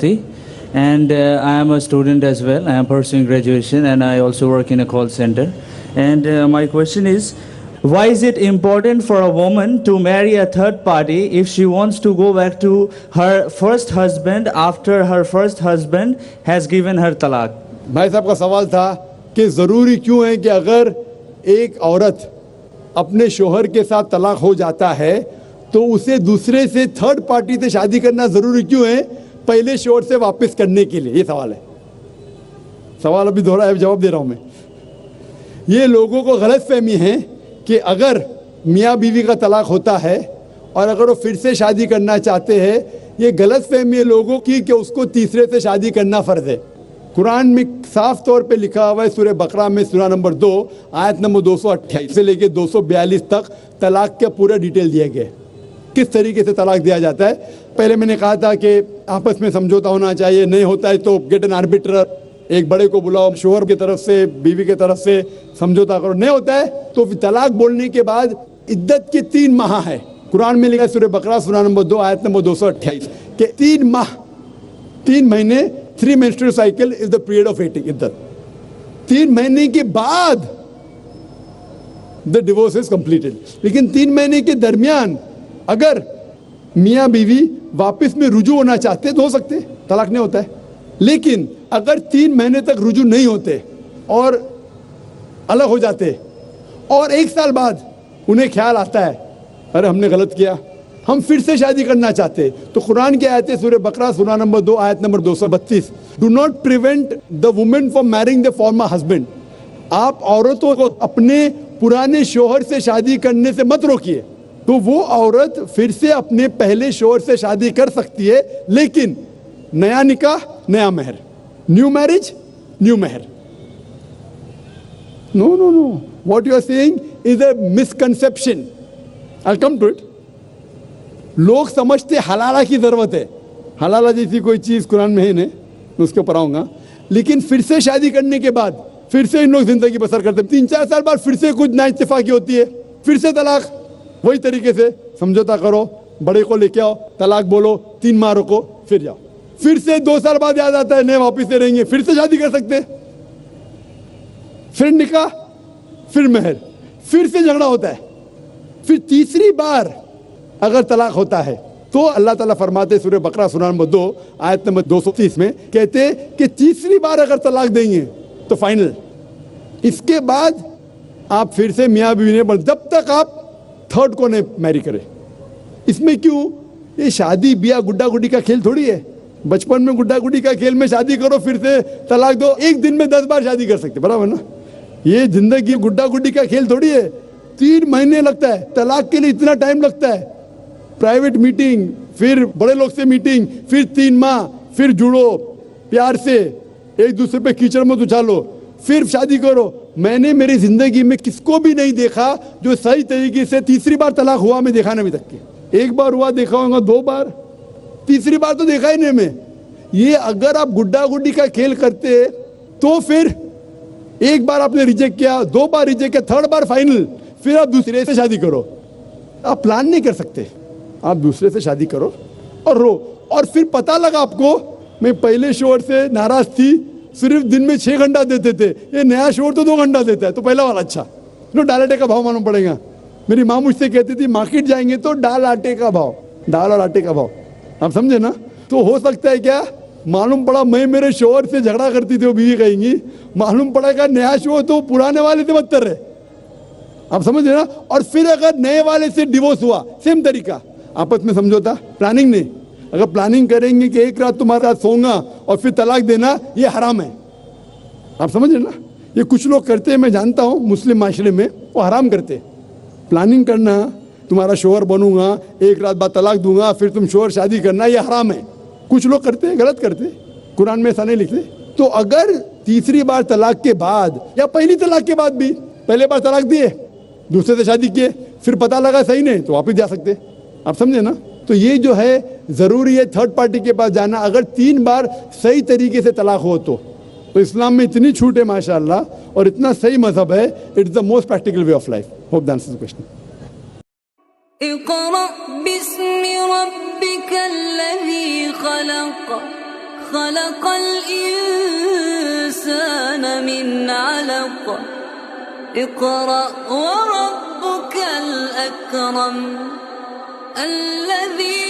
And I am a student as well. I am pursuing graduation and I also work in a call center. And my question is, why is it important for a woman to marry a third party if she wants to go back to her first husband after her first husband has given her talaq? भाई साहब का सवाल था कि ज़रूरी क्यों है कि अगर एक औरत अपने शोहर के साथ तलाक हो जाता है तो उसे दूसरे से थर्ड पार्टी से शादी करना ज़रूरी क्यों है पहले शोहर से वापस करने के लिए? ये सवाल है। सवाल अभी दोहरा है, जवाब दे रहा हूँ मैं। ये लोगों को गलत फहमी है कि अगर मियाँ बीवी का तलाक होता है और अगर वो फिर से शादी करना चाहते हैं, ये गलत फहमी है लोगों की कि उसको तीसरे से शादी करना फ़र्ज़ है। कुरान में साफ तौर पे लिखा हुआ है सूरह बकरा में सूरह नंबर 2 आयत नंबर 228 से लेके 242 तक तलाक का पूरा डिटेल दिया गया है, किस तरीके से तलाक दिया जाता है। पहले मैंने कहा था कि आपस में समझौता होना चाहिए, नहीं होता है तो गेट एन आर्बिट्रर, एक बड़े को बुलाओ, शोहर की तरफ से बीवी की तरफ से समझौता करो, नहीं होता है तो तलाक बोलने के बाद इद्दत के 3 माह है। कुरान में लिखा है सूरह बकरा सूरह नंबर 2 आयत नंबर 228 के 3 माह, 3 महीने, 3 menstrual cycle is the period of waiting इद्दत। 3 महीने के बाद the divorce is completed। लेकिन 3 महीने के दरमियान अगर मियाँ बीवी वापस में रुजू होना चाहते तो हो सकते, तलाक नहीं होता है। लेकिन अगर 3 महीने तक रुजू नहीं होते और अलग हो जाते और 1 साल बाद उन्हें ख्याल आता है अरे हमने गलत किया, हम फिर से शादी करना चाहते, तो कुरान की आयत है सूरह बकरा सूरह नंबर 2 आयत number 232, do not prevent the women from marrying the former husband. आप औरतों को अपने पुराने शोहर से शादी करने से मत रोकिए, तो वो औरत फिर से अपने पहले शोहर से शादी कर सकती है, लेकिन नया निकाह नया महर, न्यू मैरिज न्यू महर। No no no, what you are saying is a misconception. I will come to it. लोग समझते हलाला की ज़रूरत है, हलाला जैसी कोई चीज़ कुरान में है नहीं, मैं उसके ऊपर आऊँगा। लेकिन फिर से शादी करने के बाद फिर से इन लोग ज़िंदगी बसर करते हैं, 3-4 साल बाद फिर से कुछ नाइत्तेफाकी होती है, फिर से तलाक। वही तरीके से समझौता करो, बड़े को लेके आओ, तलाक बोलो, 3 माह रुको, फिर जाओ, फिर से 2 साल बाद याद आता है नहीं वापिस से रहेंगे, फिर से शादी कर सकते, फिर निकाह, फिर महर, फिर से झगड़ा होता है, फिर तीसरी बार अगर तलाक होता है तो अल्लाह ताला फरमाते सूरह बकरा सूरह नंबर 2 आयत नंबर 230 में कहते कि तीसरी बार अगर तलाक देंगे तो फाइनल, इसके बाद आप फिर से मियाँ बीवी नहीं बन, जब तक आप थर्ड को नहीं मैरी करें। इसमें क्यों? ये शादी ब्याह गुड्डा गुड्डी का खेल थोड़ी है। बचपन में गुड्डा गुड्डी का खेल में शादी करो फिर से तलाक दो, एक दिन में 10 बार शादी कर सकते, बराबर ना? ये जिंदगी गुड्डा गुड्डी का खेल थोड़ी है। 3 महीने लगता है तलाक के लिए, इतना टाइम लगता है, प्राइवेट मीटिंग, फिर बड़े लोग से मीटिंग, फिर 3 माह, फिर जुड़ो प्यार से, एक दूसरे पे कीचड़ मत उछालो, फिर शादी करो। मैंने मेरी जिंदगी में किसको भी नहीं देखा जो सही तरीके से तीसरी बार तलाक हुआ, मैं देखा नहीं अभी तक के। 1 बार हुआ देखा होगा, 2 बार, तीसरी बार तो देखा ही नहीं मैं। ये अगर आप गुड्डा गुड्डी का खेल करते तो फिर 1 बार आपने रिजेक्ट किया, 2 बार रिजेक्ट किया, 3rd बार फाइनल, फिर आप दूसरे से शादी करो। आप प्लान नहीं कर सकते, आप दूसरे से शादी करो और रो। और फिर पता लगा आपको मैं पहले शोहर से नाराज थी, सिर्फ दिन में 6 घंटा देते थे, ये नया शोहर तो 2 घंटा देता है, तो पहला वाला अच्छा। नो, दाल आटे का भाव मालूम पड़ेगा। मेरी माँ मुझसे कहती थी मार्केट जाएंगे तो दाल आटे का भाव, दाल और आटे का भाव, आप समझे ना? तो हो सकता है क्या, मालूम पड़ा मैं मेरे शोहर से झगड़ा करती थी, वो बीवी कहेंगी, मालूम पड़ा क्या नया शोहर तो पुराने वाले से बदतर है, आप समझ रहे ना? और फिर अगर नए वाले से डिवोर्स हुआ, सेम तरीका, आपस में समझौता, प्लानिंग नहीं। अगर प्लानिंग करेंगे कि एक रात तुम्हारे साथ सोऊंगा और फिर तलाक देना, ये हराम है, आप समझ रहे ना? ये कुछ लोग करते हैं, मैं जानता हूँ मुस्लिम माशरे में, वो हराम करते। प्लानिंग करना, तुम्हारा शोहर बनूंगा, एक रात बाद तलाक दूंगा, फिर तुम शोहर शादी करना, ये हराम है। कुछ लोग करते हैं, गलत करते, कुरान में ऐसा नहीं लिखते। तो अगर तीसरी बार तलाक के बाद या पहली तलाक के बाद भी, पहले बार तलाक दिए, दूसरे से शादी किए, फिर पता लगा सही नहीं, तो वापस जा सकते, आप समझे ना? तो ये जो है ज़रूरी है थर्ड पार्टी के पास जाना, अगर 3 बार सही तरीके से तलाक हो तो इस्लाम में इतनी छूट है माशाअल्लाह, और इतना सही मजहब है, it's the most practical way of life. Hope that answers the question. इक़रा बिस्मि रब्बिकल्लज़ी खलक़ خلق الإنسان من علق اقرأ وربك الأكرم الذي